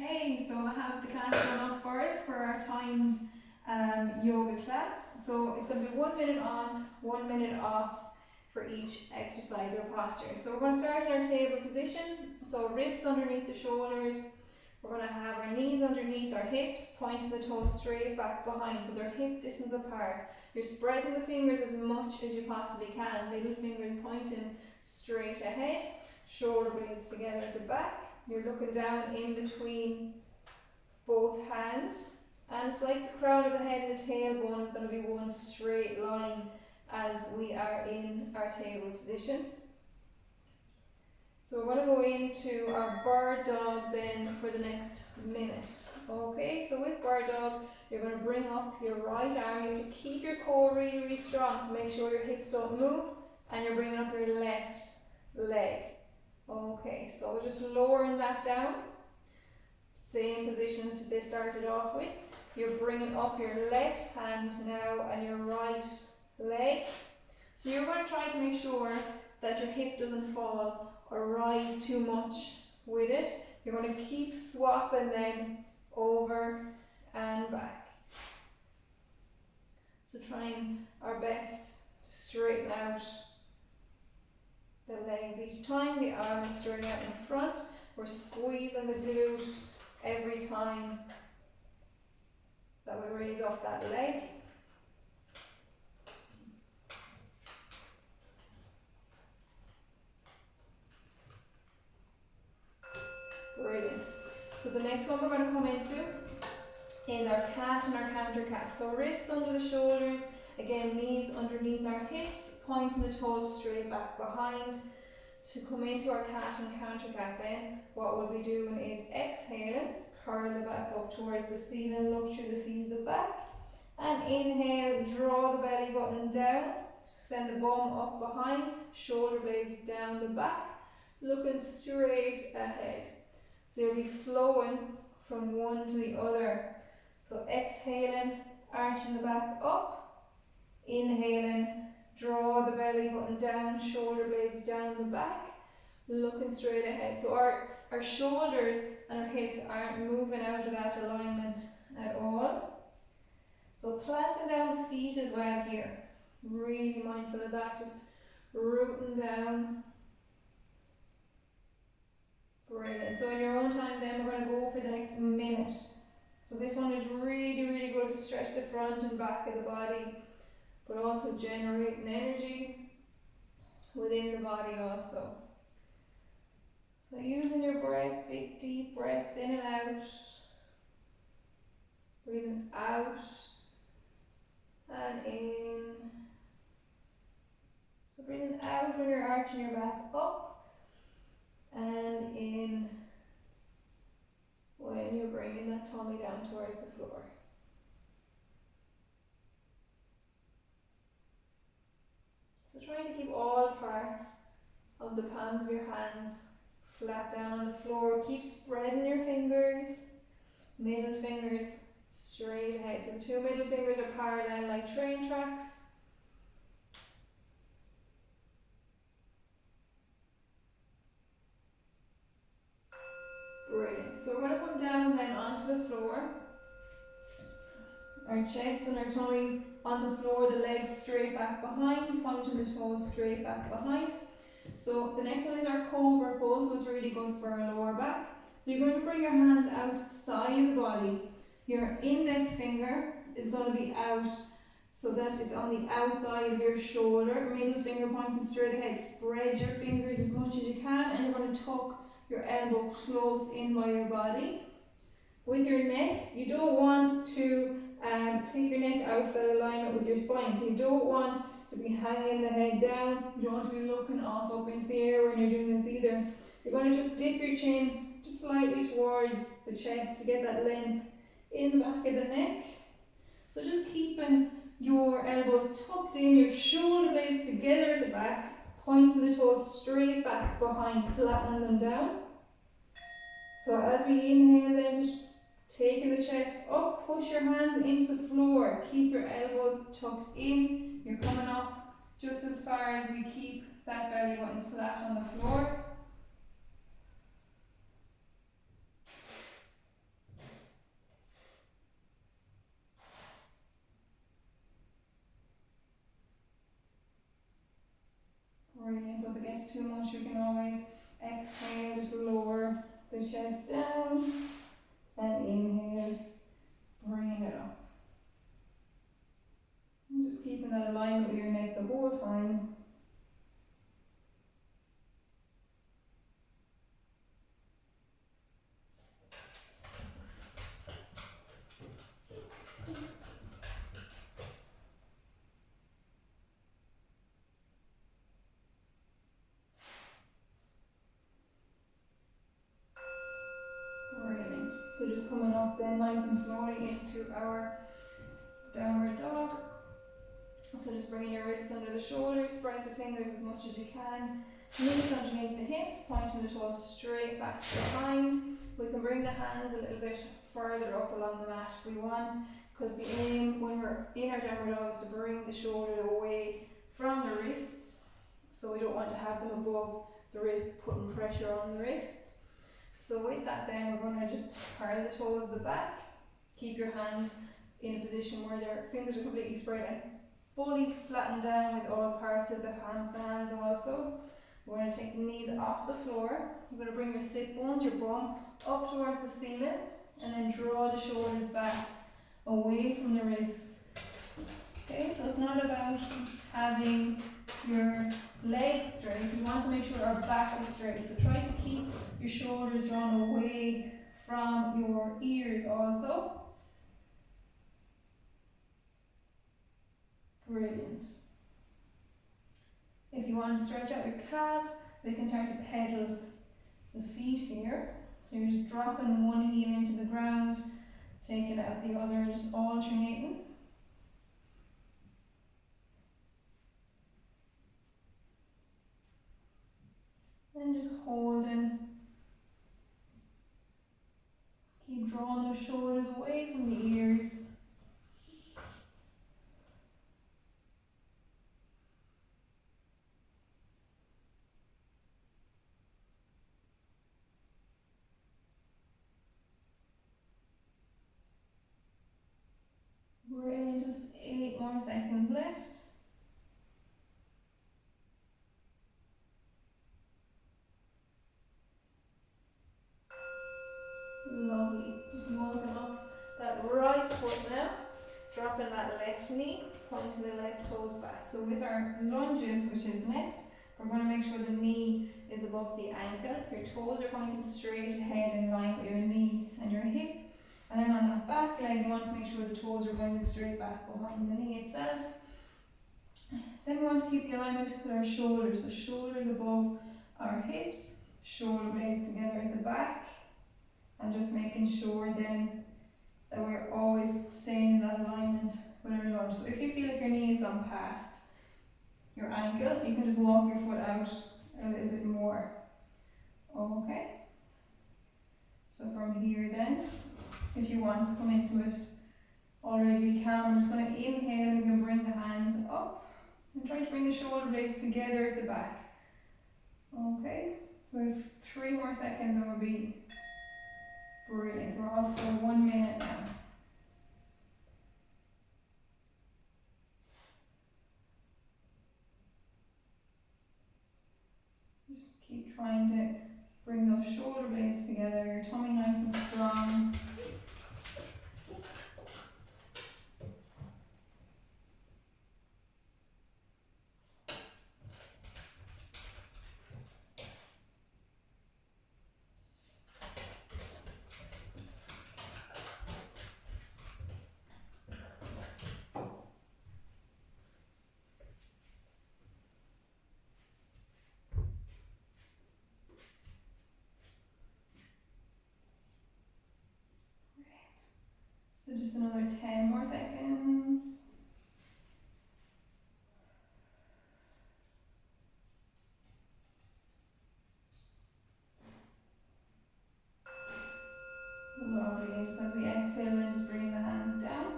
Hey, so I have the class going up for us for our timed yoga class. So it's going to be 1 minute on, 1 minute off for each exercise or posture. So we're going to start in our table position. So wrists underneath the shoulders. We're going to have our knees underneath our hips, pointing the toes straight back behind, so they're hip distance apart. You're spreading the fingers as much as you possibly can. Middle fingers pointing straight ahead. Shoulder blades together at the back. You're looking down in between both hands, and it's like the crown of the head and the tailbone is going to be one straight line as we are in our table position. So we're going to go into our bird dog then for the next minute. Okay, so with bird dog, you're going to bring up your right arm. You have to keep your core really, really strong, so make sure your hips don't move, and you're bringing up your left leg. Okay, so just lowering that down. Same positions they started off with. You're bringing up your left hand now and your right leg. So you're going to try to make sure that your hip doesn't fall or rise too much with it. You're going to keep swapping then over and back. So trying our best to straighten out the legs each time. The arm is straight out in front. We're squeezing the glute every time that we raise up that leg. Brilliant. So the next one we're going to come into is our cat and our counter cat. So wrists under the shoulders, again knees underneath our hips, pointing the toes straight back behind. To come into our cat and counter cat then, what we'll be doing is exhaling, curl the back up towards the ceiling, look through the feet of the back, and inhale, draw the belly button down, send the bum up behind, shoulder blades down the back, looking straight ahead. So you'll be flowing from one to the other. So exhaling, arching the back up, inhaling, draw the belly button down, shoulder blades down the back, looking straight ahead. So our shoulders and our hips aren't moving out of that alignment at all. So planting down the feet as well here. Really mindful of that, just rooting down. Brilliant. So in your own time then we're going to go for the next minute. So this one is really, really good to stretch the front and back of the body, but also generating energy within the body also. So using your breath, big deep breaths in and out. Breathing out and in. So breathing out when you're arching your back up, and in when you're bringing that tummy down towards the floor. So trying to keep all parts of the palms of your hands flat down on the floor. Keep spreading your fingers, middle fingers straight ahead. So the two middle fingers are parallel like train tracks. Brilliant. So we're going to come down then onto the floor. Our chest and our tummies on the floor, the legs straight back behind, pointing the toes straight back behind. So the next one is our cobra pose, so it's really good for our lower back. So you're going to bring your hands outside of the body. Your index finger is going to be out, so that is on the outside of your shoulder. Middle finger pointing straight ahead. Spread your fingers as much as you can, and you're going to tuck your elbow close in by your body. With your neck, you don't want to take your neck out of that alignment with your spine. So you don't want to be hanging the head down. You don't want to be looking off up into the air when you're doing this either. You're going to just dip your chin just slightly towards the chest to get that length in the back of the neck. So just keeping your elbows tucked in, your shoulder blades together at the back, pointing the toes straight back behind, flattening them down. So as we inhale then, just taking the chest up, push your hands into the floor, keep your elbows tucked in. You're coming up just as far as we keep that belly button flat on the floor. gets too much, we can always exhale, just lower the chest down, and inhale, bring it up. And just keeping that alignment with your neck the whole time. Brilliant. So just coming up then nice and slowly into our downward dog. So just bringing your wrists under the shoulders, spread the fingers as much as you can. Knees underneath the hips, pointing the toes straight back behind. We can bring the hands a little bit further up along the mat if we want, because the aim when we're in our downward dog is to bring the shoulders away from the wrists. So we don't want to have them above the wrists, putting pressure on the wrists. So with that then, we're going to just curl the toes at the back. Keep your hands in a position where their fingers are completely spread and fully flattened down with all parts of the handstands also. We're going to take the knees off the floor. You're going to bring your sit bones, your bum, up towards the ceiling, and then draw the shoulders back away from the wrists. Okay, so it's not about having your legs straight. You want to make sure our back is straight. So try to keep your shoulders drawn away from your ears also. Brilliant. If you want to stretch out your calves, we can start to pedal the feet here. So you're just dropping one heel into the ground, taking out the other, and just alternating. And just holding. Keep drawing those shoulders away from the ears. Brilliant, just 8 more seconds left. Lovely. Just walking up that right foot now, dropping that left knee, pointing the left toes back. So with our lunges, which is next, we're going to make sure the knee is above the ankle. Your toes are pointing straight ahead in line with your knee and your hip. And then on that back leg, you want to make sure the toes are going straight back behind the knee itself. Then we want to keep the alignment with our shoulders. The shoulders above our hips, shoulder blades together at the back. And just making sure then that we're always staying in that alignment with our lunge. So if you feel like your knee has gone past your ankle, you can just walk your foot out a little bit more. Okay. So from here then, if you want to come into it already, you can. We're just going to inhale and we can bring the hands up and try to bring the shoulder blades together at the back. Okay, so we have 3 more seconds and we'll be brilliant. So we're off for 1 minute now. Just keep trying to bring those shoulder blades together, your tummy nice and strong. So just another 10 more seconds. Lovely, and just as we exhale and just bring the hands down.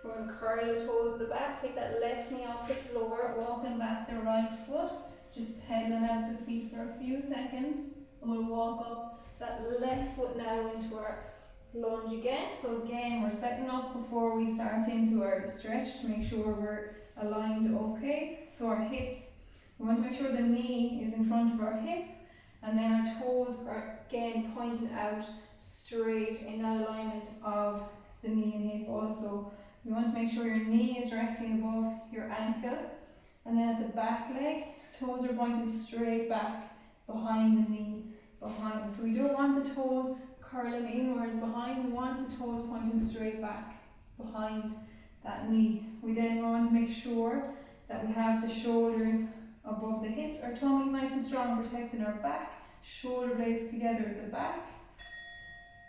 We're going to curl the toes at the back, take that left knee off the floor, walking back the right foot, just pedaling out the feet for a few seconds. And we'll walk up that left foot now into our lunge again. So again, we're setting up before we start into our stretch to make sure we're aligned okay. So our hips We want to make sure the knee is in front of our hip, and then our toes are again pointing out straight in that alignment of the knee and hip also. You want to make sure your knee is directly above your ankle, and then at the back leg, toes are pointing straight back behind the knee, behind. So we don't want the toes curling inwards behind, we want the toes pointing straight back behind that knee. We then want to make sure that we have the shoulders above the hips, our tummy is nice and strong, protecting our back, shoulder blades together at the back.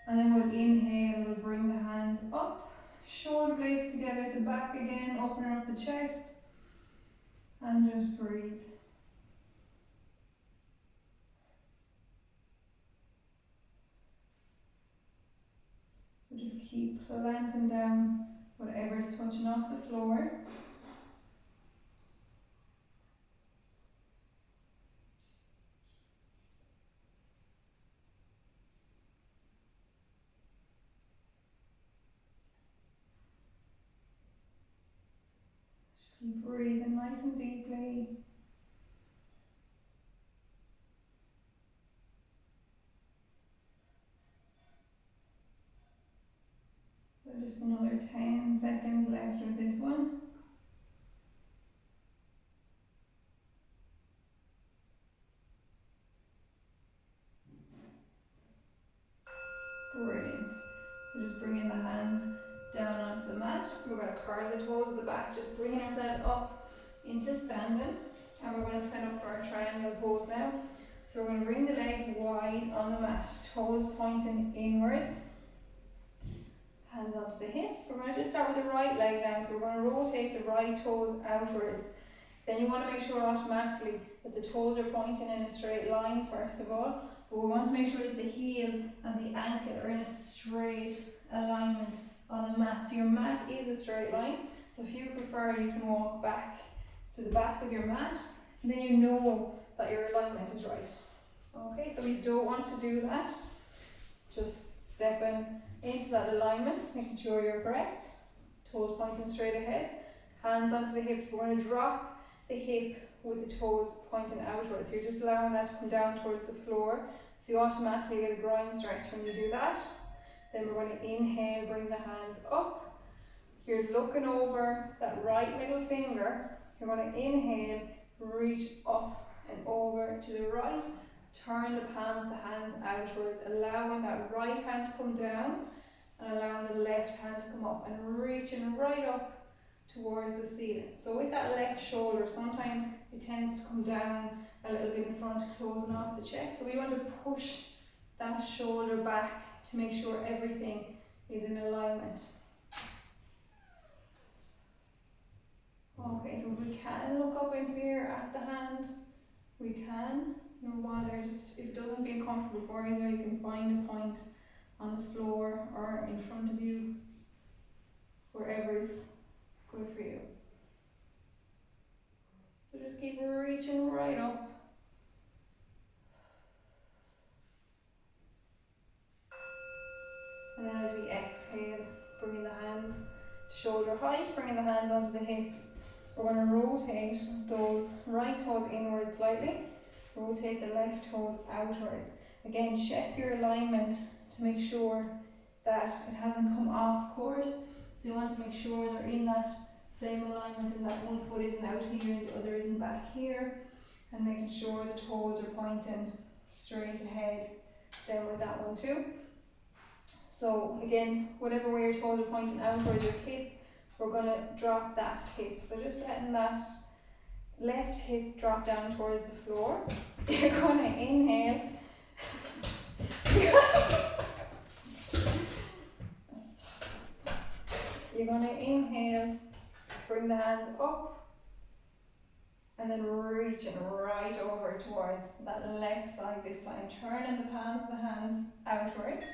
And then we'll inhale, we'll bring the hands up, shoulder blades together at the back again, opening up the chest, and just breathe. So just keep planting down whatever's touching off the floor. Just keep breathing nice and deeply. So just another 10 seconds left of this one. Brilliant. So just bringing the hands down onto the mat. We're going to curl the toes at the back, just bringing ourselves up into standing. And we're going to set up for our triangle pose now. So we're going to bring the legs wide on the mat, toes pointing inwards. Hands onto the hips. We're going to just start with the right leg now. So we're going to rotate the right toes outwards. Then you want to make sure automatically that the toes are pointing in a straight line first of all. But we want to make sure that the heel and the ankle are in a straight alignment on the mat. So your mat is a straight line. So if you prefer, you can walk back to the back of your mat, and then you know that your alignment is right. Okay, so we don't want to do that. Just stepping into that alignment, making sure you're correct. Toes pointing straight ahead. Hands onto the hips. We're going to drop the hip with the toes pointing outwards. So you're just allowing that to come down towards the floor. So you automatically get a groin stretch when you do that. Then we're going to inhale, bring the hands up. You're looking over that right middle finger. You're going to inhale, reach up and over to the right. Turn the palms of the hands outwards, allowing that right hand to come down and allowing the left hand to come up and reaching right up towards the ceiling. So with that left shoulder, sometimes it tends to come down a little bit in front, closing off the chest. So we want to push that shoulder back to make sure everything is in alignment. Okay, so if we can look up in here at the hand, we can. No bother, just if it doesn't feel comfortable for you there, you can find a point on the floor or in front of you, wherever is good for you. So just keep reaching right up. And then as we exhale, bringing the hands to shoulder height, bringing the hands onto the hips. We're going to rotate those right toes inwards slightly. Rotate the left toes outwards. Again, check your alignment to make sure that it hasn't come off course. So you want to make sure they're in that same alignment and that one foot isn't out here and the other isn't back here. And making sure the toes are pointing straight ahead then with that one too. So again, whatever way your toes are pointing outwards, your hip, we're going to drop that hip. So just letting that left hip drop down towards the floor. You're going to inhale. You're going to inhale, bring the hands up, and then reaching right over towards that left side this time. Turning the palms of the hands outwards,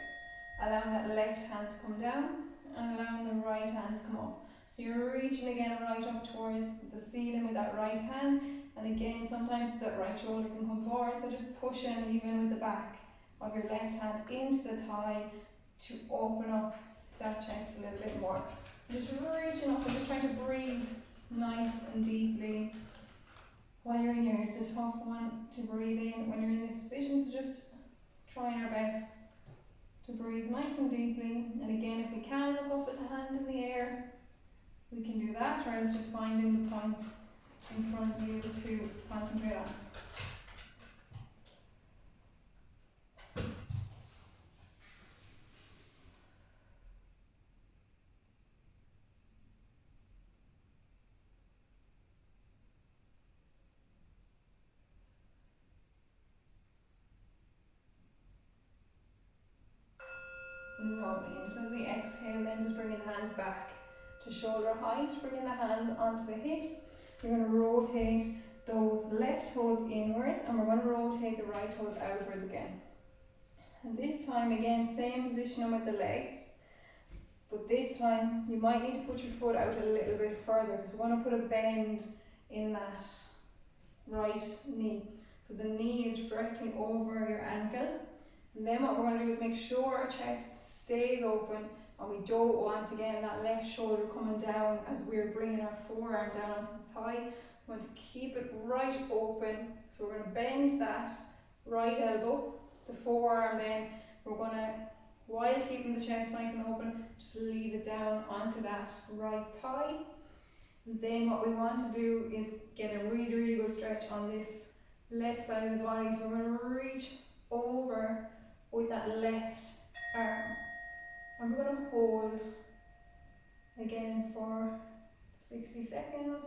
allowing that left hand to come down, and allowing the right hand to come up. So you're reaching again right up towards the ceiling with that right hand, and again sometimes that right shoulder can come forward, so just pushing even with the back of your left hand into the thigh to open up that chest a little bit more. So just reaching up and just trying to breathe nice and deeply. while you're in here. It's a tough one to breathe in when you're in this position, so just trying our best to breathe nice and deeply. And again, if we can look up with the hand in the air, we can do that, or else just finding the point in front of you to concentrate on. Lovely. And just as we exhale, then just bringing the hands back to shoulder height, bringing the hands onto the hips. We're going to rotate those left toes inwards, and we're going to rotate the right toes outwards again. And this time again, same position with the legs, but this time you might need to put your foot out a little bit further, because we're going to put a bend in that right knee. So the knee is directly over your ankle. And then what we're going to do is make sure our chest stays open, and we don't want, again, that left shoulder coming down as we're bringing our forearm down onto the thigh. We want to keep it right open. So we're going to bend that right elbow, the forearm, then we're going to, while keeping the chest nice and open, just leave it down onto that right thigh. And then what we want to do is get a really good stretch on this left side of the body. So we're going to reach over with that left arm, and we're going to hold again for 60 seconds.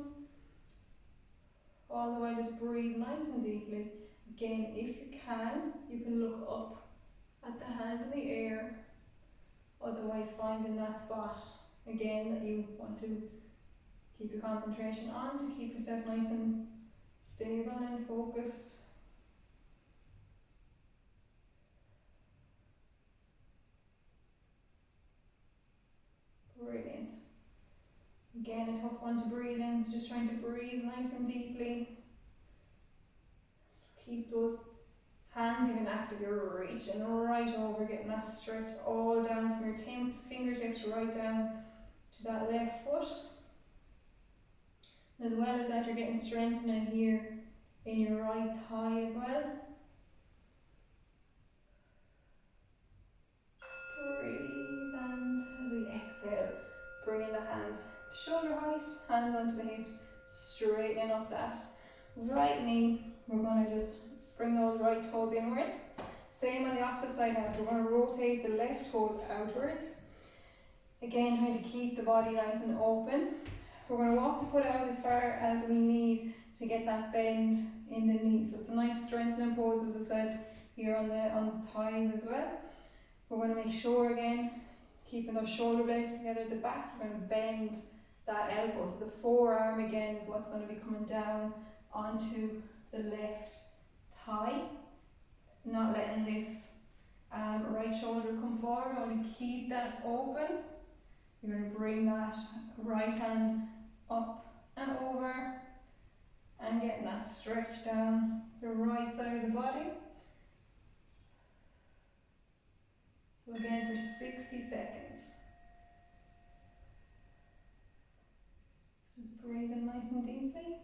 All the way, just breathe nice and deeply. Again, if you can look up at the hand in the air, otherwise finding that spot again that you want to keep your concentration on, to keep yourself nice and stable and focused. Brilliant. Again, a tough one to breathe in, so just trying to breathe nice and deeply. Just keep those hands even active. You're reaching right over, getting that stretch all down from your fingertips right down to that left foot. As well as that, you're getting strengthening here in your right thigh as well. Breathe, and as we exhale, bringing the hands to shoulder height, hands onto the hips, straightening up that right knee. We're going to just bring those right toes inwards. Same on the opposite side now, so we're going to rotate the left toes outwards. Again, trying to keep the body nice and open. We're going to walk the foot out as far as we need to get that bend in the knee. So it's a nice strengthening pose, as I said, here on the thighs as well. We're going to make sure, again, keeping those shoulder blades together at the back, you're going to bend that elbow. So the forearm again is what's going to be coming down onto the left thigh. Not letting this right shoulder come forward. I want to keep that open. You're going to bring that right hand up and over, and getting that stretch down the right side of the body. So again, for 60 seconds. Just breathing nice and deeply.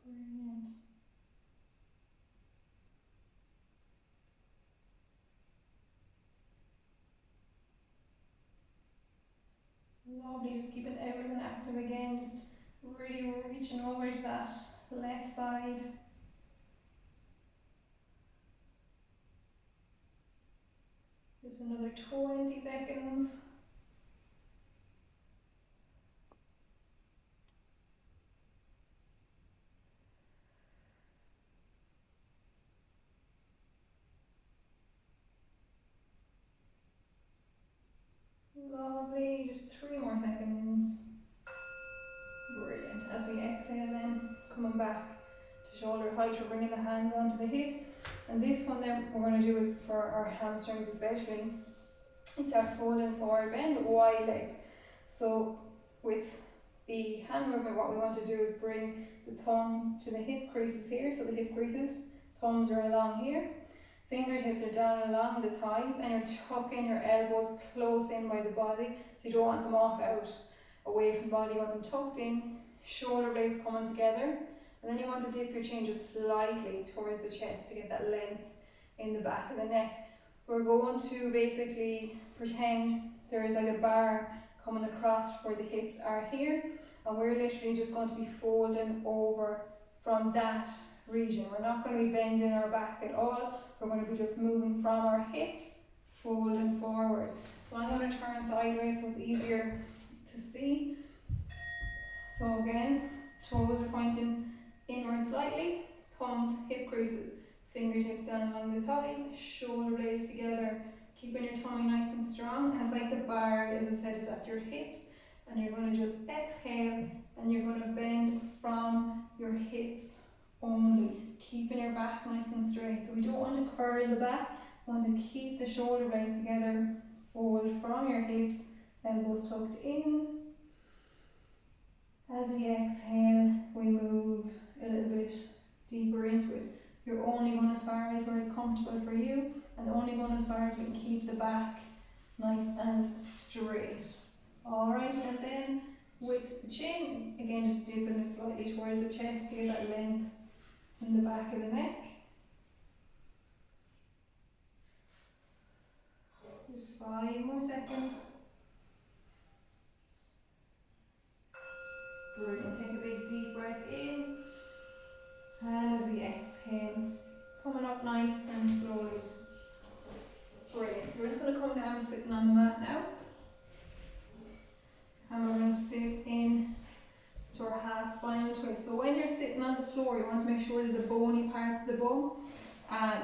Brilliant. Lovely, just keeping everything active again, just really reaching over to that left side. Just another 20 seconds. Lovely, just 3 more seconds. Brilliant. As we exhale then, coming back to shoulder height, we're bringing the hands onto the hips. And this one then we're going to do is for our hamstrings especially. It's our folding forward bend, wide legs. So with the hand movement, what we want to do is bring the thumbs to the hip creases here. So the hip creases, thumbs are along here. Fingertips are down along the thighs, and you're tucking your elbows close in by the body, so you don't want them off out away from the body, you want them tucked in, shoulder blades coming together, and then you want to dip your chin just slightly towards the chest to get that length in the back of the neck. We're going to basically pretend there's like a bar coming across where the hips are here, and we're literally just going to be folding over from that region. We're not going to be bending our back at all, we're going to be just moving from our hips, folding forward. So I'm going to turn sideways so it's easier to see. So again, toes are pointing inward slightly, thumbs, hip creases, fingertips down along the thighs, shoulder blades together, keeping your tummy nice and strong. And it's like the bar, as I said, is at your hips, and you're going to just exhale, and you're going to bend from your hips only, keeping your back nice and straight. So we don't want to curl the back, we want to keep the shoulder blades together, fold from your hips, elbows tucked in. As we exhale, we move a little bit deeper into it. You're only going as far as where it's comfortable for you, and only going as far as we can keep the back nice and straight. Alright, and then with the chin, again just dipping it slightly towards the chest to get that length in the back of the neck. Just 5 more seconds. Brilliant. Take a big deep breath in, and as we exhale, coming up nice and slowly. Brilliant. So we're just going to come down sitting on the mat now, and we're going to sit in to our half spinal twist. So when you're sitting on the floor, you want to make sure that the bony parts of the bum,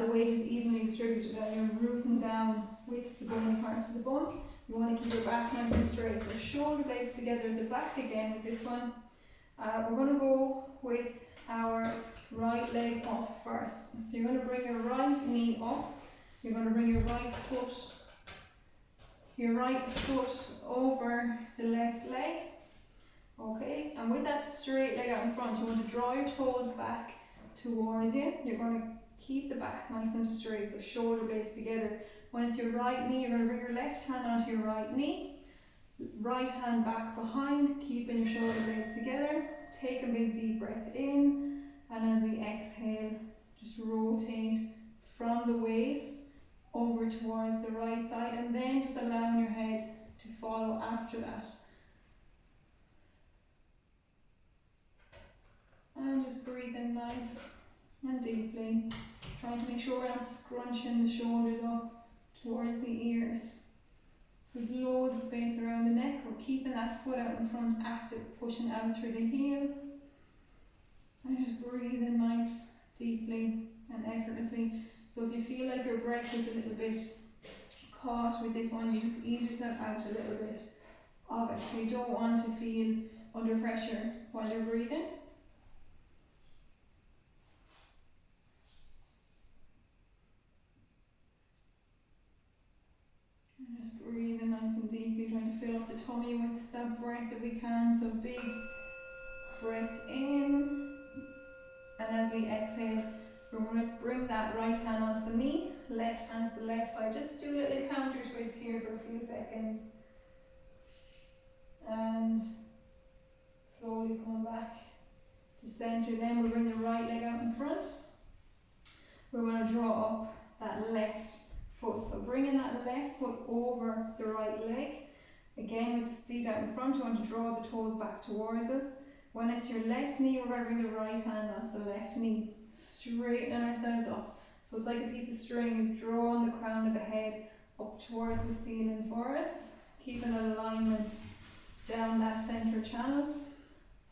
the weight is evenly distributed, and you're rooting down with the bony parts of the bum. You want to keep your back nice and straight. So shoulder blades together at the back again with this one. We're going to go with our right leg up first. So you're going to bring your right knee up. You're going to bring your right foot over the left leg. Okay, and with that straight leg out in front, you want to draw your toes back towards you. You're going to keep the back nice and straight, the shoulder blades together. When it's your right knee, you're going to bring your left hand onto your right knee. Right hand back behind, keeping your shoulder blades together. Take a big deep breath in, and as we exhale, just rotate from the waist over towards the right side, and then just allowing your head to follow after that. And just breathe in nice and deeply, trying to make sure we're not scrunching the shoulders up towards the ears. So load the space around the neck. We're keeping that foot out in front active, pushing out through the heel. And just breathe in nice, deeply and effortlessly. So if you feel like your breath is a little bit caught with this one, you just ease yourself out a little bit of it. So you don't want to feel under pressure while you're breathing. Just breathing nice and deeply, trying to fill up the tummy with that breath that we can. So big breath in, and as we exhale, we're going to bring that right hand onto the knee, left hand to the left side. Just do a little counter twist here for a few seconds, and slowly coming back to centre. Then we bring the right leg out in front. We're going to draw up that left foot. So bringing that left foot over the right leg. Again, with the feet out in front, you want to draw the toes back towards us. When it's your left knee, we're going to bring the right hand onto the left knee, straightening ourselves up. So it's like a piece of string is drawing the crown of the head up towards the ceiling for us, keeping that alignment down that centre channel,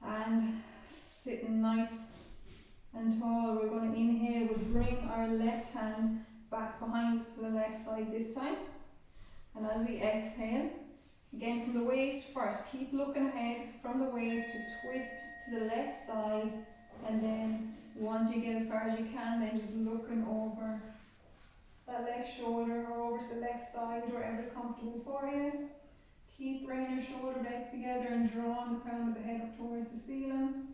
and sitting nice and tall. We're going to inhale, we'll bring our left hand back behind us to the left side this time, and as we exhale, again from the waist first, keep looking ahead from the waist, just twist to the left side, and then once you get as far as you can, then just looking over that left shoulder or over to the left side, wherever's comfortable for you. Keep bringing your shoulder blades together and drawing the crown of the head up towards the ceiling.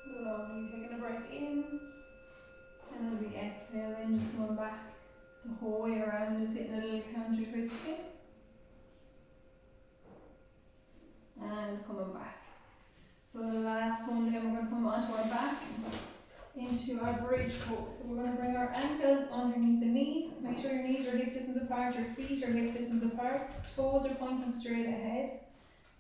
Lovely. Taking a breath in. And as we exhale, then just coming back the whole way around, just hitting a little counter twist in. And coming back. So the last one, then we're going to come onto our back into our bridge pose. So we're going to bring our ankles underneath the knees. Make sure your knees are hip distance apart, your feet are hip distance apart, toes are pointing straight ahead.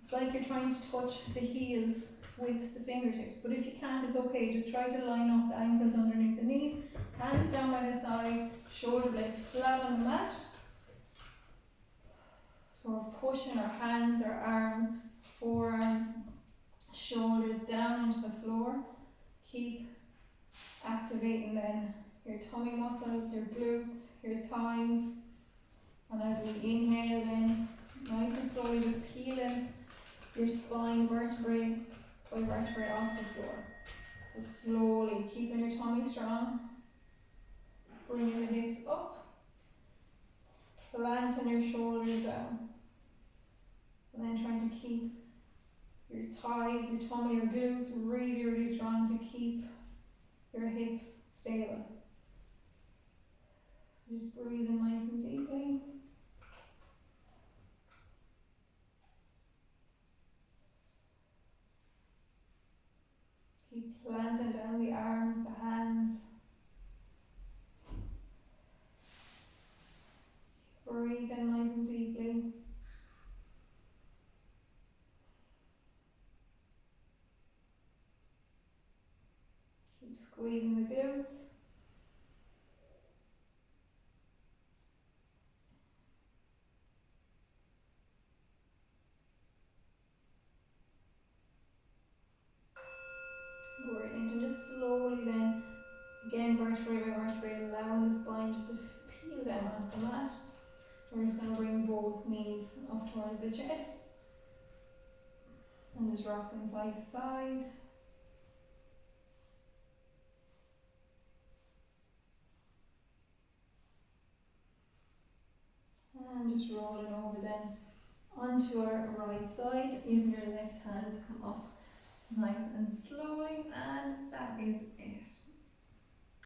It's like you're trying to touch the heels with the fingertips, but if you can't, it's okay. Just try to line up the ankles underneath the knees, hands down by the side, shoulder blades flat on the mat. So we're pushing our hands, our arms, forearms, shoulders down into the floor. Keep activating then your tummy muscles, your glutes, your thighs. And as we inhale then, nice and slowly just peeling your spine vertebrae by vertebrae off the floor. So slowly, keeping your tummy strong, bringing the hips up, planting your shoulders down, and then trying to keep your thighs, your tummy, your glutes really, really strong to keep your hips stable. So just breathing nice and deeply. Keep planting down the arms, the hands. Breathing nice and deeply. Keep squeezing the glutes. Brilliant. And just slowly then, again vertebrae by vertebrae, allowing the spine just to peel down onto the mat. We're just going to bring both knees up towards the chest. And just rocking side to side. And just rolling over then onto our right side, using your left hand to come up nice and slowly, and that is it.